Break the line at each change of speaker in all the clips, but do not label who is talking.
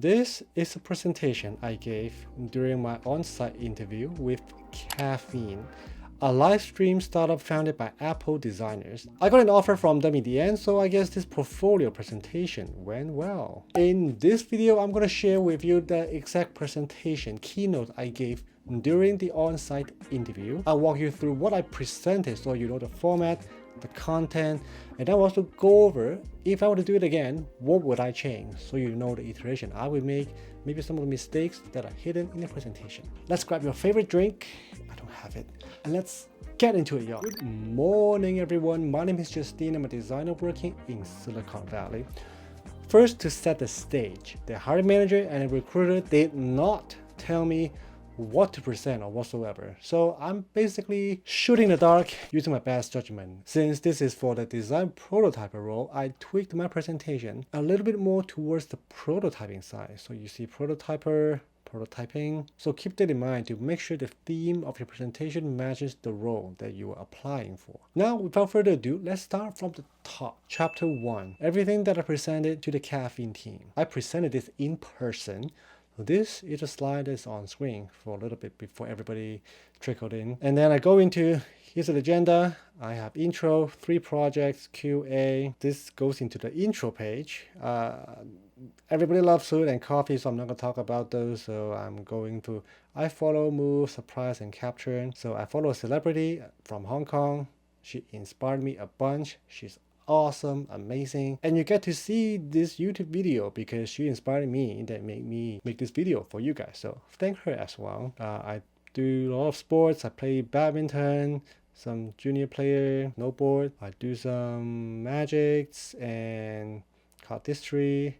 This is a presentation I gave during my on-site interview with Caffeine, a live stream startup founded by Apple designers. I got an offer from them in the end, so I guess this portfolio presentation went well. In this video, I'm going to share with you the exact presentation keynote I gave during the on-site interview. I'll walk you through what I presented so you know the format, the content, and I'll also go over, if I were to do it again, what would I change so you know the iteration I would make, maybe some of the mistakes that are hidden in the presentation. Let's grab your favorite drink, I don't have it, and let's get into it, y'all. Good morning, everyone. My name is Justine. I'm a designer working in Silicon Valley. First, to set the stage, the hiring manager and the recruiter did not tell me what to present or whatsoever. So I'm basically shooting in the dark using my best judgment. Since this is for the design prototyper role, I tweaked my presentation a little bit more towards the prototyping side. So you see prototyper, prototyping. So keep that in mind to make sure the theme of your presentation matches the role that you are applying for. Now, without further ado, let's start from the top. Chapter 1. Everything that I presented to the Caffeine team. I presented this in person. This is a slide that's on screen for a little bit before everybody trickled in. And then I go into, here's an agenda. I have intro, 3 projects, QA. This goes into the intro page. Everybody loves food and coffee, so I'm not going to talk about those. So I'm going to, I follow, move, surprise, and capture. So I follow a celebrity from Hong Kong. She inspired me a bunch. She's awesome, amazing, and you get to see this YouTube video because she inspired me that made me make this video for you guys, so thank her as well. I do a lot of sports. I play badminton, some junior player, snowboard. I do some magics and card history.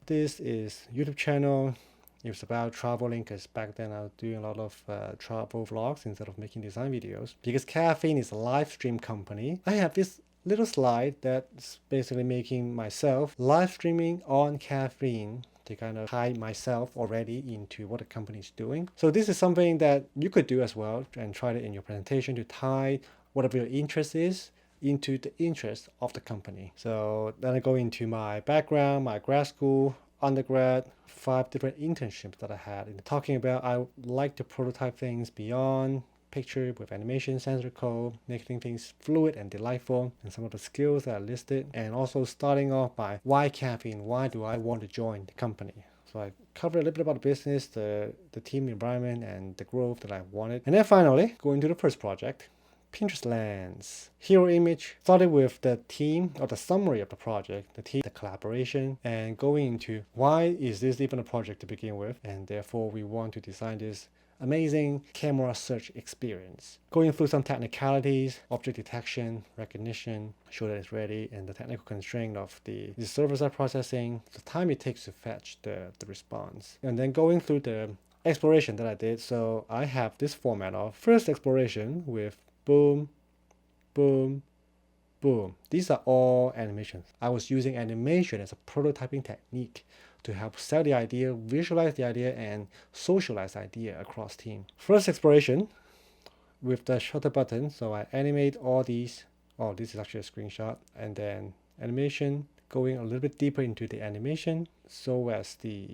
This is YouTube channel. It's about traveling because back then I was doing a lot of travel vlogs instead of making design videos. Because Caffeine is a live stream company, I have this little slide that's basically making myself live streaming on Caffeine to kind of tie myself already into what the company is doing. So this is something that you could do as well and try it in your presentation to tie whatever your interest is into the interest of the company. So then I go into my background, my grad school, undergrad, 5 different internships that I had. And talking about I like to prototype things beyond picture with animation, sensor code, making things fluid and delightful, and some of the skills that I listed, and also starting off by why Caffeine, why do I want to join the company. So I covered a little bit about the business, the team environment, and the growth that I wanted. And then finally, going to the first project, Pinterest Lens. Hero image started with the team or the summary of the project, the team, the collaboration, and going into why is this even a project to begin with, and therefore we want to design this amazing camera search experience. Going through some technicalities, object detection, recognition, show that it's ready, and the technical constraint of the server-side processing, the time it takes to fetch the response. And then going through the exploration that I did. So I have this format of first exploration with boom, boom, boom. These are all animations. I was using animation as a prototyping technique to help sell the idea, visualize the idea, and socialize the idea across team. First exploration with the shutter button. So I animate all these. Oh, this is actually a screenshot. And then animation, going a little bit deeper into the animation. So as the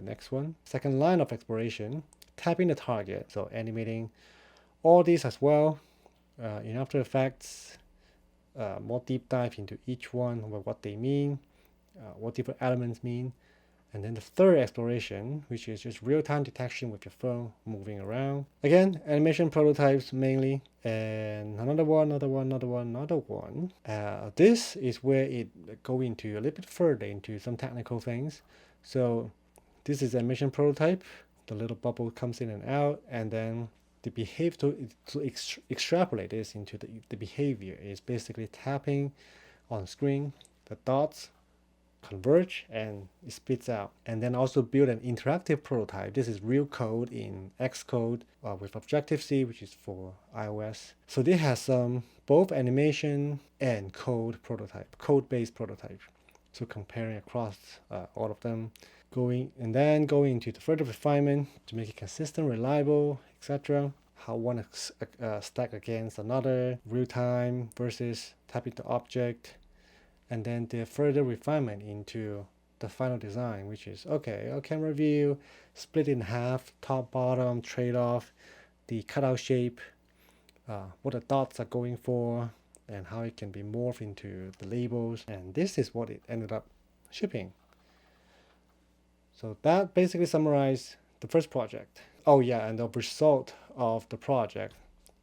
next one. Second line of exploration, tapping the target. So animating all these as well. In After Effects, more deep dive into each one, what they mean, what different elements mean. And then the third exploration, which is just real-time detection with your phone moving around. Again, animation prototypes mainly. And another one. This is where it go into a little bit further into some technical things. So this is animation prototype. The little bubble comes in and out, and then the behavior to extrapolate this into the behavior is basically tapping on screen, the dots converge and it spits out. And then also build an interactive prototype. This is real code in Xcode with Objective-C, which is for iOS. So this has both animation and code-based prototype. So comparing across all of them, going into the further refinement to make it consistent, reliable, etc. How one stack against another, real time versus tapping the object, and then the further refinement into the final design, which is, okay, a camera view, split in half, top, bottom, trade-off, the cutout shape, what the dots are going for, and how it can be morphed into the labels. And this is what it ended up shipping. So that basically summarized the first project. Oh yeah, and the result of the project,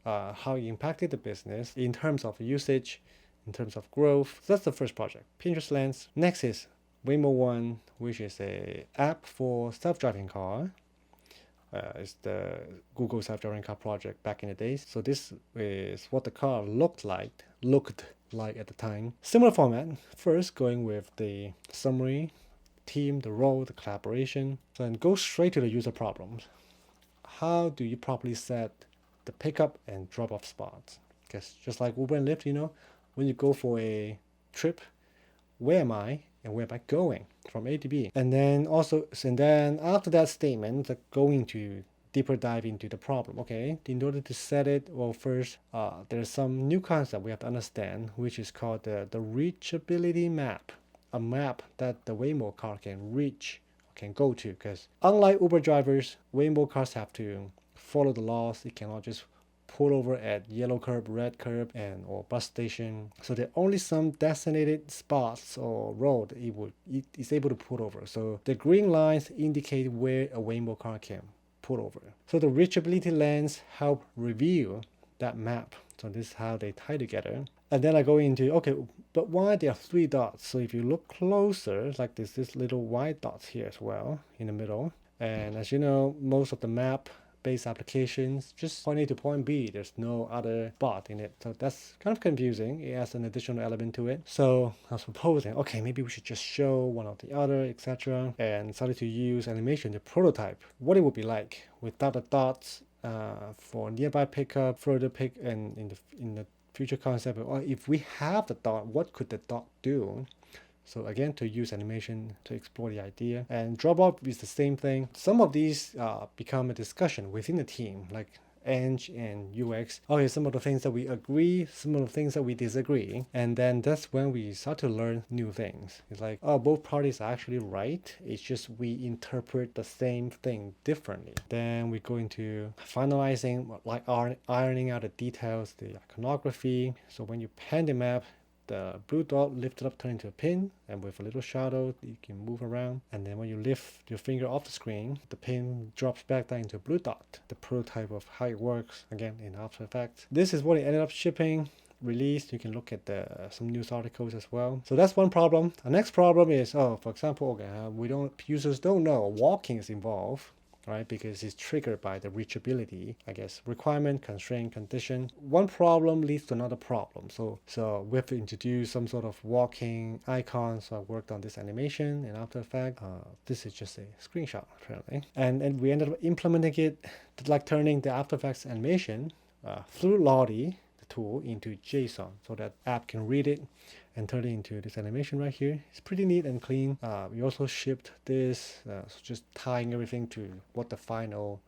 how it impacted the business in terms of usage, in terms of growth. So that's the first project, Pinterest Lens. Next is Waymo One, which is a app for self-driving car. It's the Google self-driving car project back in the days. So this is what the car looked like at the time. Similar format. First, going with the summary, team, the role, the collaboration. So then go straight to the user problems. How do you properly set the pickup and drop-off spots? Because just like Uber and Lyft, when you go for a trip, where am I and where am I going from A to B? And then after that statement, go into deeper dive into the problem. Okay, in order to set it, well, first, there's some new concept we have to understand, which is called the reachability map. A map that the Waymo car can reach, can go to, because unlike Uber drivers, Waymo cars have to follow the laws. It cannot just pull over at yellow curb, red curb, or bus station. So there are only some designated spots or road it is able to pull over. So the green lines indicate where a Waymo car can pull over. So the reachability lens help reveal that map. So this is how they tie together. And then I go into, okay, but why there are 3 dots? So if you look closer, like this little white dots here as well in the middle. And as you know, most of the map-based applications just point A to point B. There's no other bot in it. So that's kind of confusing. It adds an additional element to it. So I was proposing, okay, maybe we should just show one or the other, etc. And started to use animation to prototype what it would be like without the dots for nearby pickup, further pick, and in the future concept, or if we have the dot, what could the dot do? So again, to use animation to explore the idea. And drop off is the same thing. Some of these become a discussion within the team, like Eng and UX. Okay, some of the things that we agree, some of the things that we disagree. And then that's when we start to learn new things. It's like, oh, both parties are actually right. It's just we interpret the same thing differently. Then we go into finalizing, like ironing out the details, the iconography. So when you pan the map, the blue dot lifted up turn into a pin, and with a little shadow you can move around. And then when you lift your finger off the screen, the pin drops back down into a blue dot. The prototype of how it works, again, in After Effects. This is what it ended up shipping, released. You can look at some news articles as well. So that's one problem. The next problem is, for example, users don't know walking is involved, right? Because it's triggered by the reachability, I guess, requirement, constraint, condition. One problem leads to another problem. So we have to introduce some sort of walking icon. So I worked on this animation in After Effects. This is just a screenshot, apparently. And we ended up implementing it, like turning the After Effects animation through Lottie, the tool, into JSON, so that app can read it and turn it into this animation right here. It's pretty neat and clean. We also shipped this, so just tying everything to what the final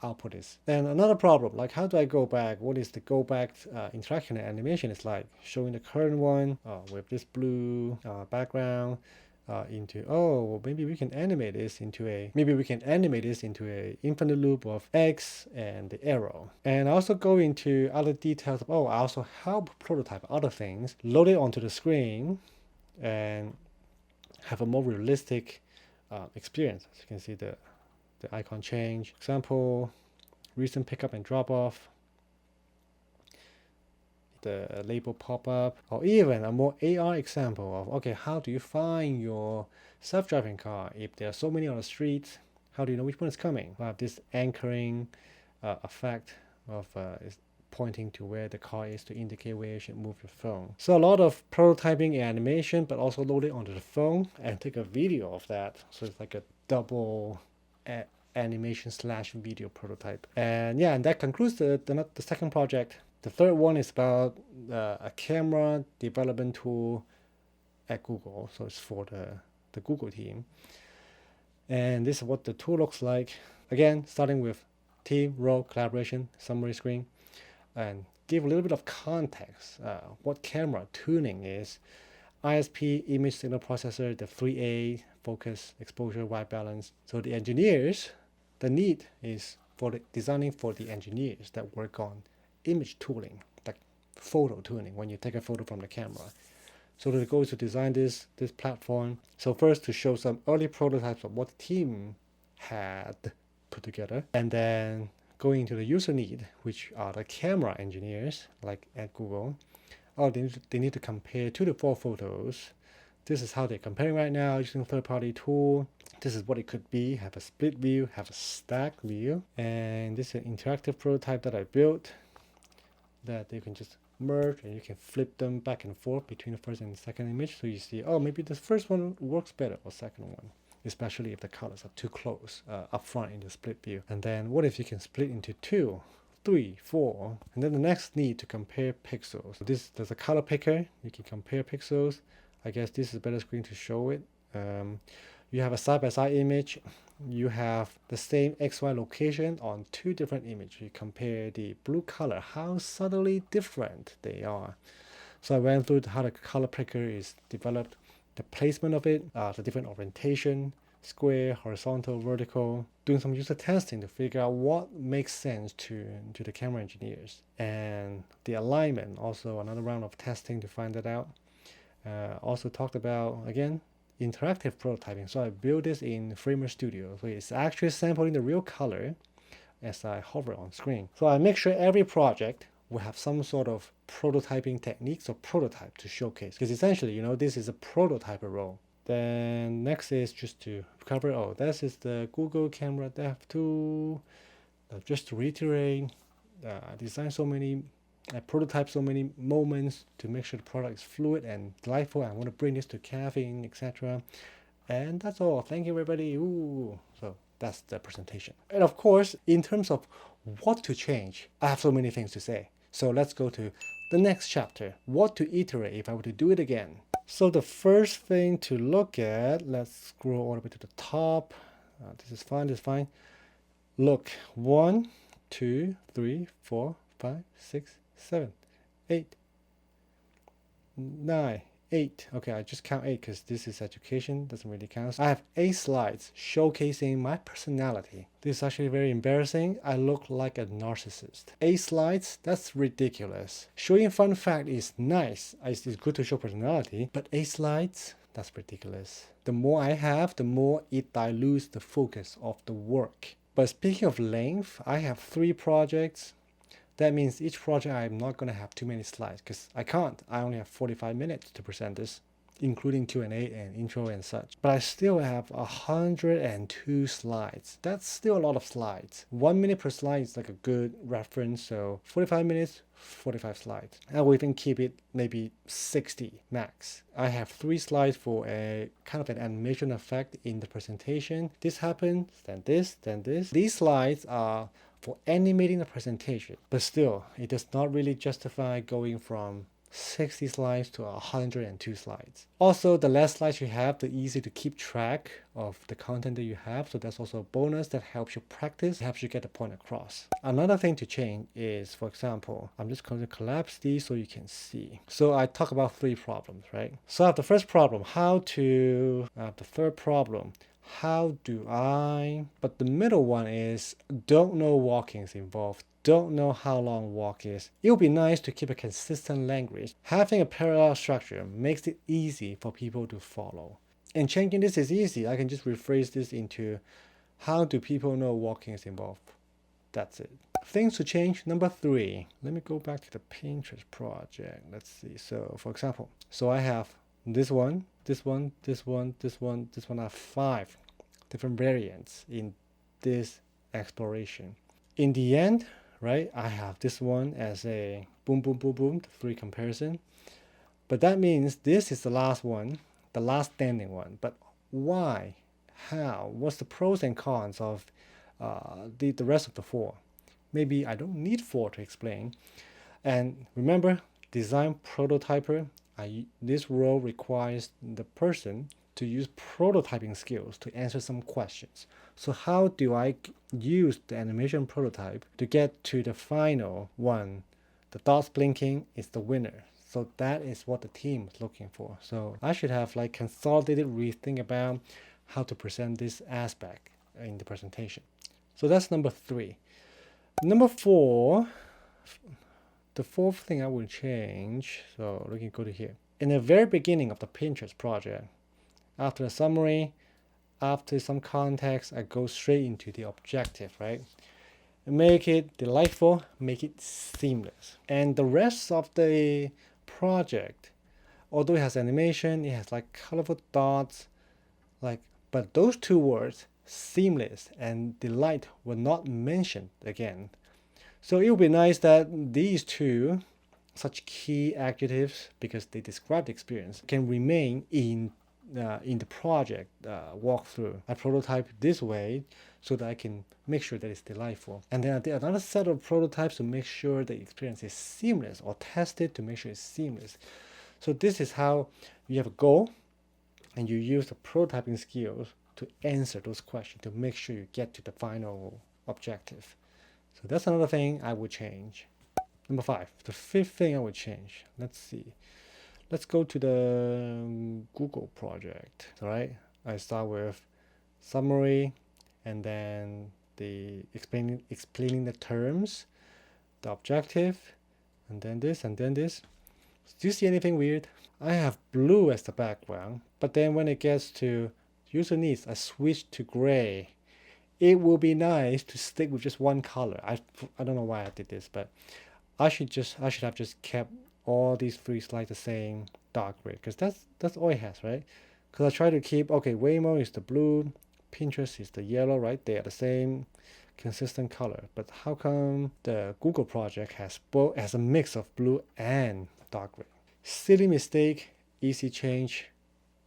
output is. And another problem, like how do I go back? What is the go back interaction and animation? It's like showing the current one with this blue background into, maybe we can animate this into a infinite loop of X and the arrow. And I also go into other details of, I also help prototype other things, load it onto the screen and have a more realistic experience. As you can see, the icon change. Example, recent pickup and drop off, the label pop up, or even a more AR example of, okay, how do you find your self-driving car if there are so many on the street? How do you know which one is coming? We have this anchoring effect of is pointing to where the car is to indicate where you should move your phone. So a lot of prototyping and animation, but also load it onto the phone and take a video of that. So it's like a double animation / video prototype. And yeah, and that concludes the second project. The third one is about a camera development tool at Google. So it's for the Google team. And this is what the tool looks like. Again, starting with team, role, collaboration, summary screen, and give a little bit of context, what camera tuning is. ISP, image signal processor, the 3A, focus, exposure, white balance. So the engineers, the need is for the designing for the engineers that work on image tooling, like photo tuning when you take a photo from the camera. So the goal is to design this platform. So first to show some early prototypes of what the team had put together, and then going into the user need, which are the camera engineers, like at Google. Oh, they need to compare 2 to 4 photos. This is how they're comparing right now using a third-party tool. This is what it could be. Have a split view, have a stack view. And this is an interactive prototype that I built that you can just merge and you can flip them back and forth between the first and the second image. So you see, oh, maybe the first one works better or second one, especially if the colors are too close up front in the split view. And then what if you can split into 2, 3, 4, and then the next need to compare pixels. So there's a color picker. You can compare pixels. I guess this is a better screen to show it. You have a side-by-side image. You have the same XY location on 2 different images. You compare the blue color, how subtly different they are. So I went through how the color picker is developed, the placement of it, the different orientation, square, horizontal, vertical, doing some user testing to figure out what makes sense to the camera engineers. And the alignment, also another round of testing to find that out. Also talked about, again, interactive prototyping. So I built this in Framer Studio. So it's actually sampling the real color as I hover on screen. So I make sure every project will have some sort of prototyping techniques or prototype to showcase. Because essentially, this is a prototyper role. Then next is just to cover, this is the Google Camera Dev Tool. Just to reiterate, design so many prototype so many moments to make sure the product is fluid and delightful. I want to bring this to Caffeine, etc. And that's all. Thank you, everybody. Ooh. So that's the presentation. And of course, in terms of what to change, I have so many things to say. So let's go to the next chapter. What to iterate if I were to do it again. So the first thing to look at, let's scroll all the way to the top. This is fine. This is fine. Look, 1, 2, 3, 4, 5, 6, 7, 8, 9, 8. Okay, I just count 8 because this is education, doesn't really count. I have 8 slides showcasing my personality. This is actually very embarrassing. I look like a narcissist. 8 slides? That's ridiculous. Showing fun fact is nice. It's good to show personality, but 8 slides? That's ridiculous. The more I have, the more it dilutes the focus of the work. But speaking of length, I have 3 projects. That means each project I'm not going to have too many slides because I can't. I only have 45 minutes to present this, including Q&A and intro and such. But I still have 102 slides. That's still a lot of slides. 1 minute per slide is like a good reference. So 45 minutes, 45 slides. I will even keep it maybe 60 max. I have 3 slides for a kind of an animation effect in the presentation. This happens, then this, then this. These slides are for animating the presentation, but still, it does not really justify going from 60 slides to 102 slides. Also, the less slides you have, the easier to keep track of the content that you have. So that's also a bonus that helps you practice, helps you get the point across. Another thing to change is, for example, I'm just going to collapse these so you can see. So I talk about 3 problems, right? So I have the first problem, the third problem, how do I, but the middle one is don't know walkings involved, don't know how long walk is. It would be nice to keep a consistent language. Having a parallel structure makes it easy for people to follow. And changing this is easy. I can just rephrase this into how do people know walking is involved. That's it. Things to change. Number 3. Let me go back to the Pinterest project. Let's see. So for example, I have this one. I have 5 different variants in this exploration. In the end, right, I have this one as a boom, boom, boom, boom, the 3 comparison. But that means this is the last one, the last standing one. But why? How? What's the pros and cons of the rest of the 4? Maybe I don't need 4 to explain. And remember, design prototyper. This role requires the person to use prototyping skills to answer some questions. So how do I use the animation prototype to get to the final one? The dots blinking is the winner. So that is what the team is looking for. So I should have consolidated rethink about how to present this aspect in the presentation. So that's number 3. Number 4, the fourth thing I will change, so we can go to here. In the very beginning of the Pinterest project, after the summary, after some context, I go straight into the objective, right? Make it delightful, make it seamless. And the rest of the project, although it has animation, it has like colorful dots, but those 2 words, seamless and delight, were not mentioned again. So it would be nice that these 2 such key adjectives, because they describe the experience, can remain in the project walkthrough. I prototype this way so that I can make sure that it's delightful. And then I did another set of prototypes to make sure the experience is seamless, or test it to make sure it's seamless. So this is how you have a goal, and you use the prototyping skills to answer those questions to make sure you get to the final objective. So that's another thing I would change. Number 5, the 5th thing I would change. Let's see. Let's go to the Google project. All right. I start with summary, and then the explaining the terms, the objective, and then this, and then this. Do you see anything weird? I have blue as the background, but then when it gets to user needs, I switch to gray. It will be nice to stick with just one color. I don't know why I did this, but I should have just kept all these 3 slides the same dark gray, because that's all it has, right? Because I try to keep, okay, Waymo is the blue, Pinterest is the yellow, right? They are the same consistent color. But how come the Google project has a mix of blue and dark gray? Silly mistake, easy change.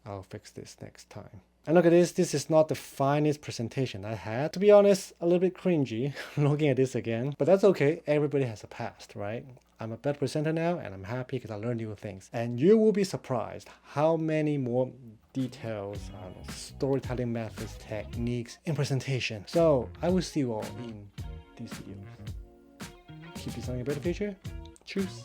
I'll fix this next time. And look at this. This is not the finest presentation I had. To be honest, a little bit cringy looking at this again. But that's okay. Everybody has a past, right? I'm a better presenter now, and I'm happy because I learned new things. And you will be surprised how many more details, storytelling methods, techniques in presentation. So I will see you all in these videos. Keep designing a better future. Cheers.